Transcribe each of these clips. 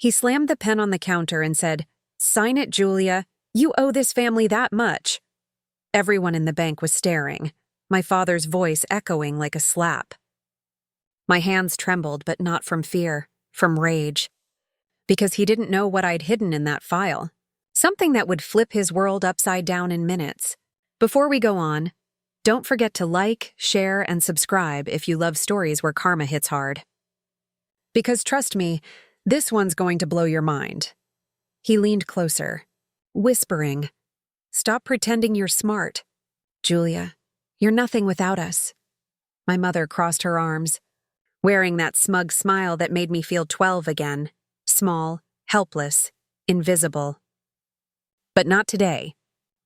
He slammed the pen on the counter and said, "Sign it, Julia. You owe this family that much." Everyone in the bank was staring, my father's voice echoing like a slap. My hands trembled, but not from fear, from rage. Because he didn't know what I'd hidden in that file. Something that would flip his world upside down in minutes. Before we go on, don't forget to like, share, and subscribe if you love stories where karma hits hard. Because trust me, this one's going to blow your mind. He leaned closer, whispering, "Stop pretending you're smart. Julia, you're nothing without us." My mother crossed her arms, wearing that smug smile that made me feel 12 again, small, helpless, invisible. But not today.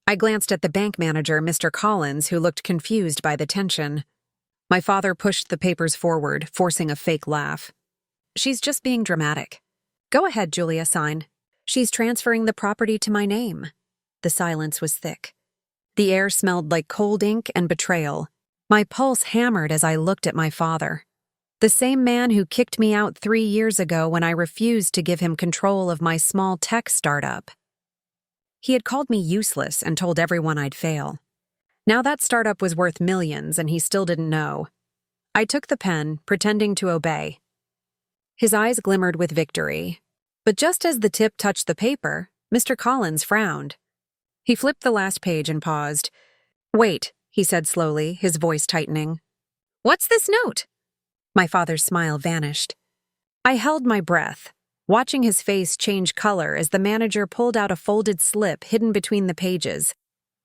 I glanced at the bank manager, Mr. Collins, who looked confused by the tension. My father pushed the papers forward, forcing a fake laugh. "She's just being dramatic. Go ahead, Julia, sign. She's transferring the property to my name." The silence was thick. The air smelled like cold ink and betrayal. My pulse hammered as I looked at my father. The same man who kicked me out 3 years ago when I refused to give him control of my small tech startup. He had called me useless and told everyone I'd fail. Now that startup was worth millions and he still didn't know. I took the pen, pretending to obey. His eyes glimmered with victory. But just as the tip touched the paper, Mr. Collins frowned. He flipped the last page and paused. "Wait," he said slowly, his voice tightening. "What's this note?" My father's smile vanished. I held my breath, watching his face change color as the manager pulled out a folded slip hidden between the pages,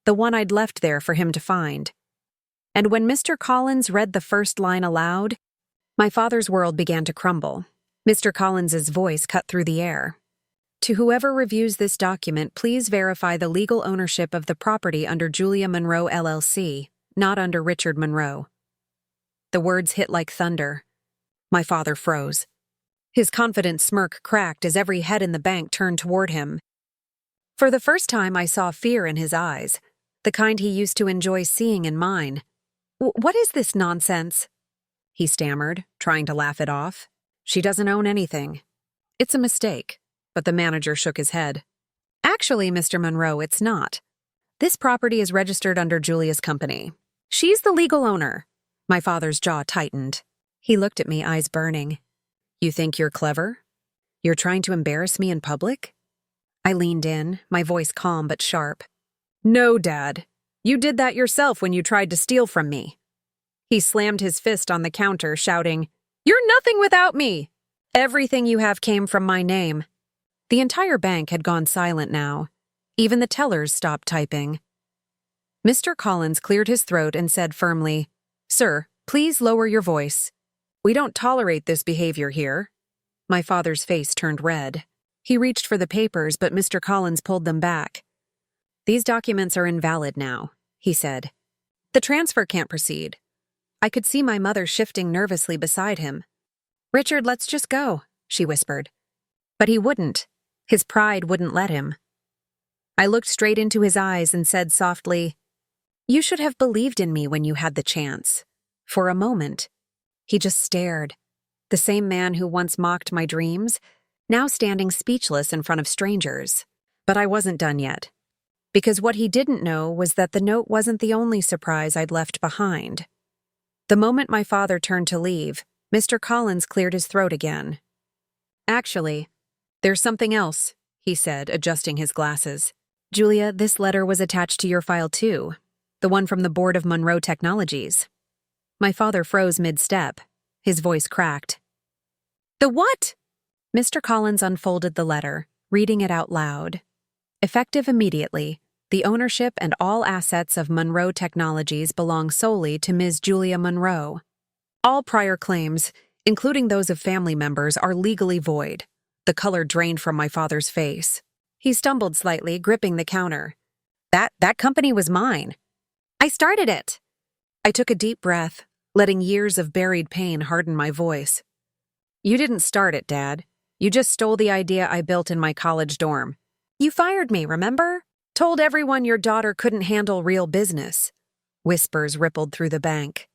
the one I'd left there for him to find. And when Mr. Collins read the first line aloud, my father's world began to crumble. Mr. Collins's voice cut through the air. "To whoever reviews this document, please verify the legal ownership of the property under Julia Monroe LLC, not under Richard Monroe." The words hit like thunder. My father froze. His confident smirk cracked as every head in the bank turned toward him. For the first time, I saw fear in his eyes, the kind he used to enjoy seeing in mine. "What is this nonsense?" he stammered, trying to laugh it off. "She doesn't own anything. It's a mistake." But the manager shook his head. "Actually, Mr. Monroe, it's not. This property is registered under Julia's company. She's the legal owner." My father's jaw tightened. He looked at me, eyes burning. "You think you're clever? You're trying to embarrass me in public?" I leaned in, my voice calm but sharp. "No, Dad. You did that yourself when you tried to steal from me." He slammed his fist on the counter, shouting, "You're nothing without me! Everything you have came from my name." The entire bank had gone silent now. Even the tellers stopped typing. Mr. Collins cleared his throat and said firmly, "Sir, please lower your voice. We don't tolerate this behavior here." My father's face turned red. He reached for the papers, but Mr. Collins pulled them back. "These documents are invalid now," he said. "The transfer can't proceed." I could see my mother shifting nervously beside him. "Richard, let's just go," she whispered. But he wouldn't. His pride wouldn't let him. I looked straight into his eyes and said softly, "You should have believed in me when you had the chance." For a moment, he just stared. The same man who once mocked my dreams, now standing speechless in front of strangers. But I wasn't done yet. Because what he didn't know was that the note wasn't the only surprise I'd left behind. The moment my father turned to leave, Mr. Collins cleared his throat again. "Actually, there's something else," he said, adjusting his glasses. "Julia, this letter was attached to your file too, the one from the board of Monroe Technologies." My father froze mid-step. His voice cracked. "The what?" Mr. Collins unfolded the letter, reading it out loud. "Effective immediately, the ownership and all assets of Monroe Technologies belong solely to Ms. Julia Monroe. All prior claims, including those of family members, are legally void." The color drained from my father's face. He stumbled slightly, gripping the counter. That company was mine. I started it." I took a deep breath, letting years of buried pain harden my voice. "You didn't start it, Dad. You just stole the idea I built in my college dorm. You fired me, remember? Told everyone your daughter couldn't handle real business." Whispers rippled through the bank.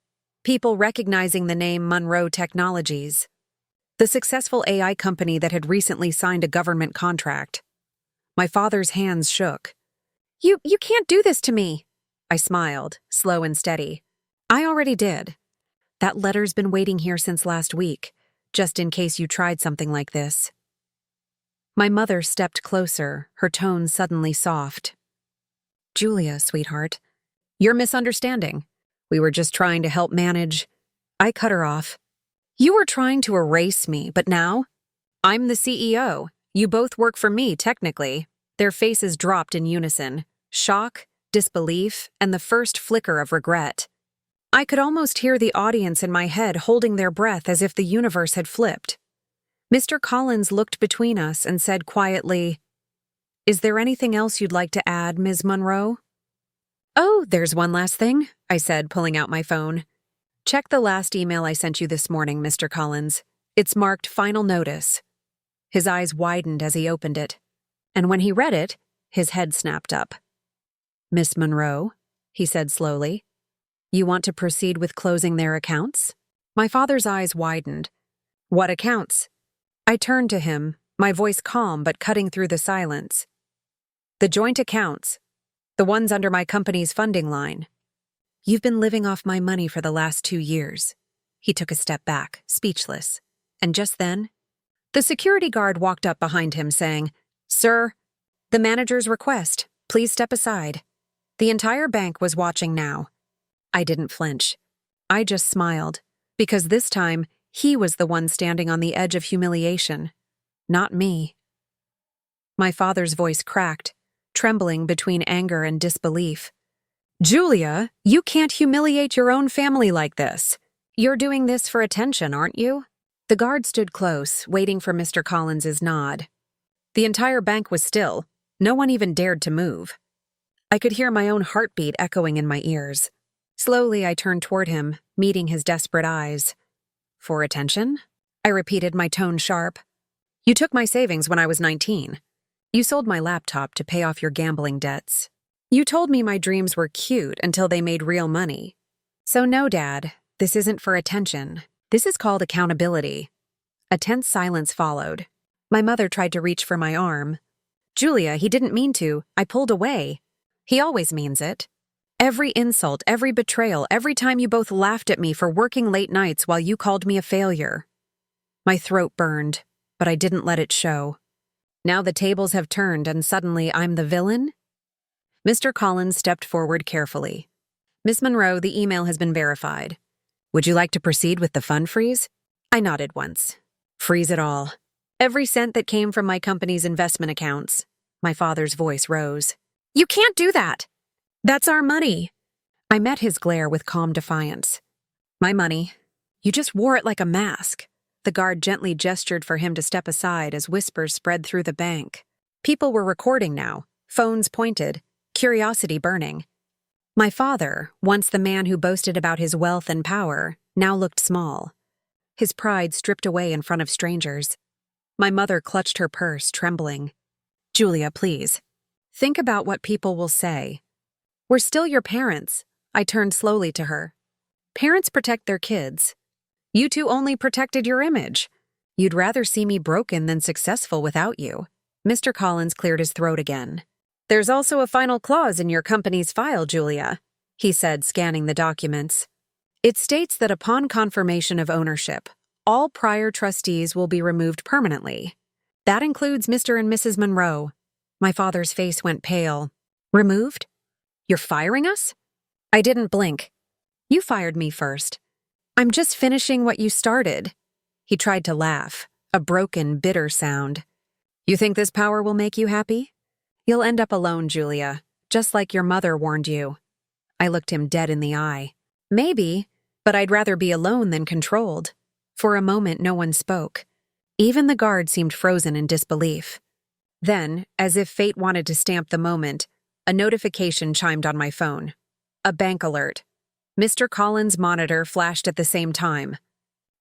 People recognizing the name Monroe Technologies. The successful AI company that had recently signed a government contract. My father's hands shook. You can't do this to me. I smiled, slow and steady. I already did. That letter's been waiting here since last week, just in case you tried something like this. My mother stepped closer, her tone suddenly soft. Julia, sweetheart, you're misunderstanding. We were just trying to help manage. I cut her off. You were trying to erase me, but now? I'm the CEO. You both work for me, technically. Their faces dropped in unison. Shock, disbelief, and the first flicker of regret. I could almost hear the audience in my head holding their breath as if the universe had flipped. Mr. Collins looked between us and said quietly, "Is there anything else you'd like to add, Ms. Monroe?" "Oh, there's one last thing," I said, pulling out my phone. "Check the last email I sent you this morning, Mr. Collins. It's marked Final Notice." His eyes widened as he opened it, and when he read it, his head snapped up. "Miss Monroe," he said slowly, "you want to proceed with closing their accounts?" My father's eyes widened. "What accounts?" I turned to him, my voice calm but cutting through the silence. "The joint accounts. The ones under my company's funding line. You've been living off my money for the last 2 years." He took a step back, speechless. And just then, the security guard walked up behind him saying, "Sir, the manager's request. Please step aside." The entire bank was watching now. I didn't flinch. I just smiled, because this time, he was the one standing on the edge of humiliation, not me. My father's voice cracked, trembling between anger and disbelief. "Julia, you can't humiliate your own family like this. You're doing this for attention, aren't you?" The guard stood close, waiting for Mr. Collins's nod. The entire bank was still. No one even dared to move. I could hear my own heartbeat echoing in my ears. Slowly, I turned toward him, meeting his desperate eyes. "For attention?" I repeated, my tone sharp. "You took my savings when I was 19. You sold my laptop to pay off your gambling debts. You told me my dreams were cute until they made real money. So no, Dad, this isn't for attention. This is called accountability." A tense silence followed. My mother tried to reach for my arm. "Julia, he didn't mean to. I pulled away. He always means it. Every insult, every betrayal, every time you both laughed at me for working late nights while you called me a failure." My throat burned, but I didn't let it show. Now the tables have turned and suddenly I'm the villain? Mr. Collins stepped forward carefully. "Miss Monroe, the email has been verified. Would you like to proceed with the fund freeze?" I nodded once. "Freeze it all. Every cent that came from my company's investment accounts." My father's voice rose. "You can't do that. That's our money." I met his glare with calm defiance. "My money. You just wore it like a mask." The guard gently gestured for him to step aside as whispers spread through the bank. People were recording now, phones pointed, curiosity burning. My father, once the man who boasted about his wealth and power, now looked small. His pride stripped away in front of strangers. My mother clutched her purse, trembling. "Julia, please. Think about what people will say. We're still your parents." I turned slowly to her. "Parents protect their kids. You two only protected your image. You'd rather see me broken than successful without you." Mr. Collins cleared his throat again. "There's also a final clause in your company's file, Julia," he said, scanning the documents. "It states that upon confirmation of ownership, all prior trustees will be removed permanently. That includes Mr. and Mrs. Monroe." My father's face went pale. "Removed? You're firing us?" I didn't blink. "You fired me first. I'm just finishing what you started." He tried to laugh, a broken, bitter sound. "You think this power will make you happy? You'll end up alone, Julia, just like your mother warned you." I looked him dead in the eye. "Maybe, but I'd rather be alone than controlled." For a moment, no one spoke. Even the guard seemed frozen in disbelief. Then, as if fate wanted to stamp the moment, a notification chimed on my phone. A bank alert. Mr. Collins' monitor flashed at the same time.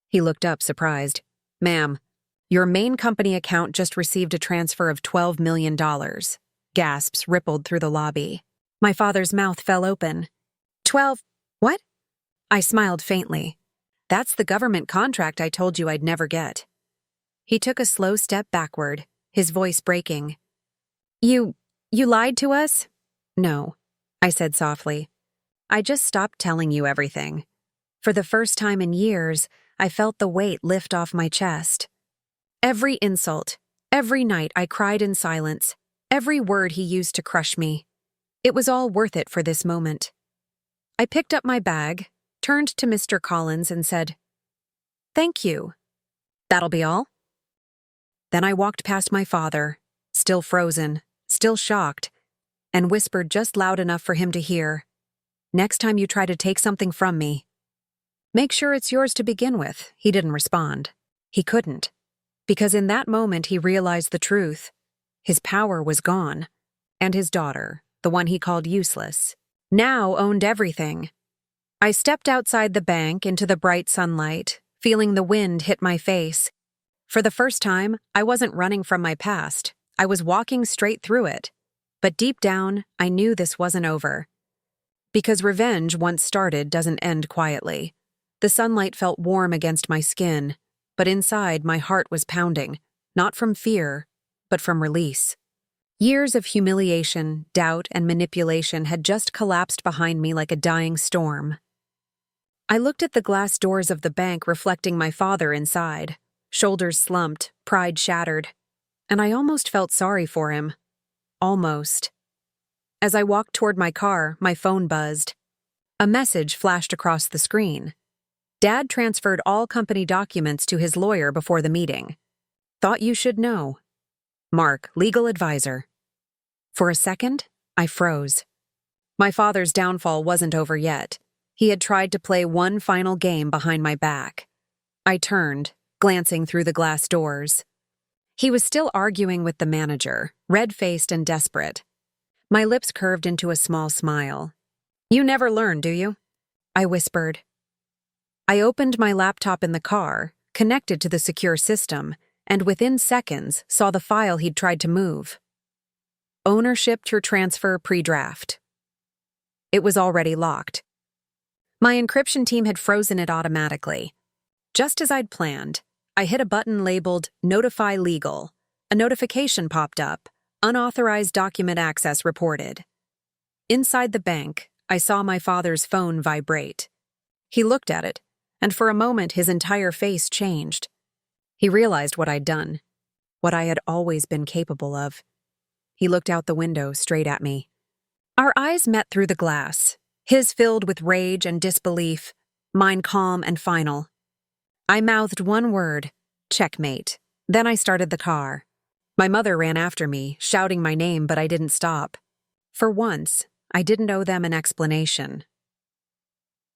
He looked up, surprised. "Ma'am, your main company account just received a transfer of $12 million. Gasps rippled through the lobby. My father's mouth fell open. 12? What? I smiled faintly. "That's the government contract I told you I'd never get." He took a slow step backward, his voice breaking. You lied to us? No, I said softly. I just stopped telling you everything. For the first time in years, I felt the weight lift off my chest. Every insult, every night I cried in silence, every word he used to crush me. It was all worth it for this moment. I picked up my bag, turned to Mr. Collins and said, "Thank you. That'll be all?" Then I walked past my father, still frozen, still shocked, and whispered just loud enough for him to hear, "Next time you try to take something from me, make sure it's yours to begin with." He didn't respond. He couldn't. Because in that moment he realized the truth. His power was gone, and his daughter, the one he called useless, now owned everything. I stepped outside the bank into the bright sunlight, feeling the wind hit my face. For the first time, I wasn't running from my past. I was walking straight through it. But deep down, I knew this wasn't over. Because revenge, once started, doesn't end quietly. The sunlight felt warm against my skin, but inside my heart was pounding, not from fear, but from release. Years of humiliation, doubt, and manipulation had just collapsed behind me like a dying storm. I looked at the glass doors of the bank reflecting my father inside, shoulders slumped, pride shattered, and I almost felt sorry for him. Almost. As I walked toward my car, my phone buzzed. A message flashed across the screen. Dad transferred all company documents to his lawyer before the meeting. Thought you should know. Mark, legal advisor. For a second, I froze. My father's downfall wasn't over yet. He had tried to play one final game behind my back. I turned, glancing through the glass doors. He was still arguing with the manager, red-faced and desperate. My lips curved into a small smile. "You never learn, do you?" I whispered. I opened my laptop in the car, connected to the secure system, and within seconds saw the file he'd tried to move. Ownership to transfer pre-draft. It was already locked. My encryption team had frozen it automatically. Just as I'd planned, I hit a button labeled Notify Legal. A notification popped up, Unauthorized Document Access Reported. Inside the bank, I saw my father's phone vibrate. He looked at it, and for a moment his entire face changed. He realized what I'd done, what I had always been capable of. He looked out the window straight at me. Our eyes met through the glass, his filled with rage and disbelief, mine calm and final. I mouthed one word, checkmate. Then I started the car. My mother ran after me, shouting my name, but I didn't stop. For once, I didn't owe them an explanation.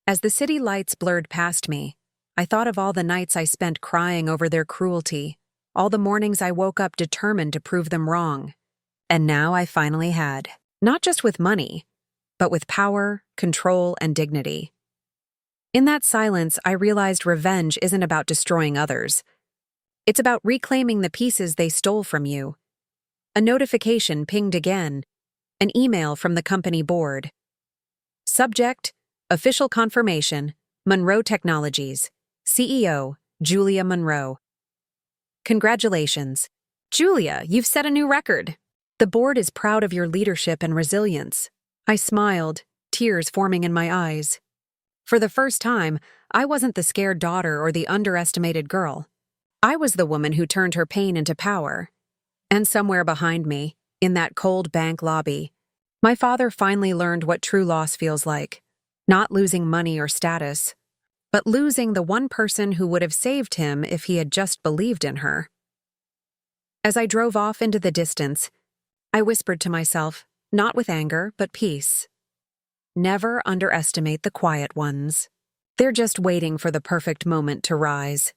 As the city lights blurred past me, I thought of all the nights I spent crying over their cruelty, all the mornings I woke up determined to prove them wrong. And now I finally had, not just with money, but with power, control, and dignity. In that silence, I realized revenge isn't about destroying others. It's about reclaiming the pieces they stole from you. A notification pinged again, an email from the company board. Subject, Official Confirmation, Monroe Technologies, CEO, Julia Monroe. Congratulations. Julia, you've set a new record. The board is proud of your leadership and resilience. I smiled, tears forming in my eyes. For the first time, I wasn't the scared daughter or the underestimated girl. I was the woman who turned her pain into power. And somewhere behind me, in that cold bank lobby, my father finally learned what true loss feels like. Not losing money or status, but losing the one person who would have saved him if he had just believed in her. As I drove off into the distance, I whispered to myself, not with anger, but peace. Never underestimate the quiet ones. They're just waiting for the perfect moment to rise.